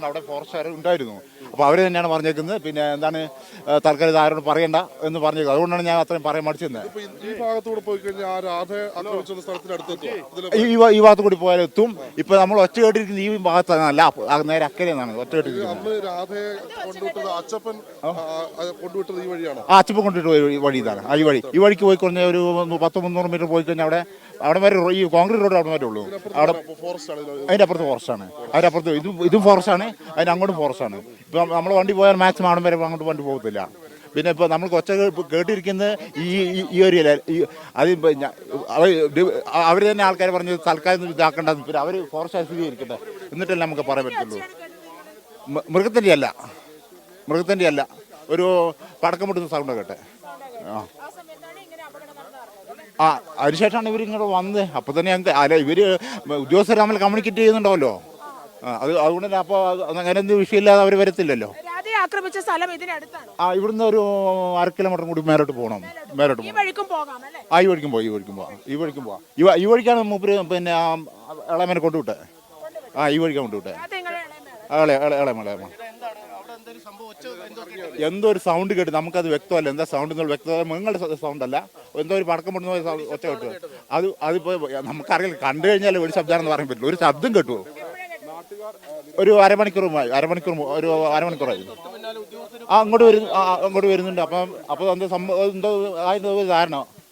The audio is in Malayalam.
അവിടെ ഫോറസ്റ്റുകാർ ഉണ്ടായിരുന്നു. അപ്പോൾ അവർ തന്നെയാണ് പറഞ്ഞേക്കുന്നത്. പിന്നെ എന്താണ് തൽക്കാലം ഇത് ആരോട് പറയണ്ട എന്ന് പറഞ്ഞേക്കുന്നത്. അതുകൊണ്ടാണ് ഞാൻ അത്രയും പറയാൻ മടിച്ചത്. ഈ ഭാഗത്തൂടെ പോയി കഴിഞ്ഞാൽ ആ രാധയെ ആക്രമിച്ച സ്ഥലത്തിനടുത്ത് ഈ ഭാഗത്ത് കൂടി പോയാൽ എത്തും. ഇപ്പൊ നമ്മൾ ഒറ്റ കേട്ടിരിക്കുന്ന ഈ ഭാഗത്തല്ല, നേരെ അക്കരെ നിന്നാണ് ഒറ്റ കേട്ടിരിക്കുന്നത്. രാധയെ കൊണ്ടുവിട്ടത് അച്ചപ്പൻ കൊണ്ടുവിട്ടത് ഈ വഴിയാണ്. ആ അച്ചപ്പൻ കൊണ്ടുവിട്ട് വഴി ഇതാണ്. ഈ വഴിക്ക് പോയി കഴിഞ്ഞാൽ ഒരു 100-300 മീറ്റർ പോയി കഴിഞ്ഞാൽ അവിടെ വരെ ഈ കോൺക്രീറ്റ് റോഡ് അവിടെ വരെ ഉള്ളൂ. അവിടെ അതിൻ്റെ അപ്പുറത്ത് ഫോറസ്റ്റാണ്. അതിൻ്റെ അപ്പുറത്ത് ഇതും ഫോറസ്റ്റാണ്, അതിന് അങ്ങോട്ടും ഫോറസ്റ്റാണ്. ഇപ്പം നമ്മൾ വണ്ടി പോയാൽ മാക്സിമം അവിടെ വരെ അങ്ങോട്ട് വണ്ടി പോകത്തില്ല. പിന്നെ ഇപ്പോൾ നമ്മൾ കൊച്ച കേട്ടിരിക്കുന്നത് ഈ ഏരിയയില അത് അവർ തന്നെ ആൾക്കാർ പറഞ്ഞ് തൽക്കാലം ഇതാക്കേണ്ടത്. പിന്നെ അവർ ഫോറസ്റ്റ് സ്ഥിരീകരിക്കട്ടെ, എന്നിട്ടല്ലേ നമുക്ക് പറയാൻ പറ്റുള്ളൂ. മൃഗത്തിൻ്റെ അല്ല ഒരു പടക്കം പൊട്ടുന്ന സൗണ്ട് കേട്ടെ. അതിനുശേഷമാണ് ഇവരിങ്ങോട്ട് വന്നത്. അപ്പോൾ തന്നെ ഞങ്ങൾക്ക് ഇവർ ഉദ്യോഗസ്ഥർ തമ്മിൽ കമ്മ്യൂണിക്കേറ്റ് ചെയ്യുന്നുണ്ടാവല്ലോ. അതുകൊണ്ട് തന്നെ അപ്പോൾ അങ്ങനെ എന്ത് വിഷയമില്ലാതെ അവർ വരത്തില്ലല്ലോ. ആക്രമിച്ച സ്ഥലം ഇതിനടുത്താണ്. ഇവിടുന്ന് ഒരു 1/2 കിലോമീറ്റർ കൂടി മേലോട്ട് പോകണം. ഈ വഴിക്കും പോകാം. ഈ വഴിക്കും പോവാം. ഈ വഴിക്കാണ് മൂപ്പര് പിന്നെ ഇളമനെ കൊണ്ടുവിട്ടെ. ഈ വഴിക്കാണ് കൊണ്ടുവിട്ടെ. എന്തോ ഒരു സൗണ്ട് കേട്ട് നമുക്കത് വ്യക്തമല്ല. എന്താ സൗണ്ട് എന്നുള്ള വ്യക്തത നിങ്ങളുടെ സൗണ്ട് അല്ല, എന്തോ ഒരു പടക്കം പൊട്ടുന്ന ഒച്ച കേട്ടു. അതിപ്പോ നമുക്കറിയില്ല, കണ്ടു കഴിഞ്ഞാൽ ഒരു ശബ്ദമാണെന്ന് പറയാൻ പറ്റില്ല. ഒരു ശബ്ദം കേട്ടു. ഒരു അരമണിക്കൂറായി. അങ്ങോട്ട് വരുന്നുണ്ട്. അപ്പോൾ എന്തോ സംഭവം എന്തോ അതിൻ്റെ ഒരു ധാരണ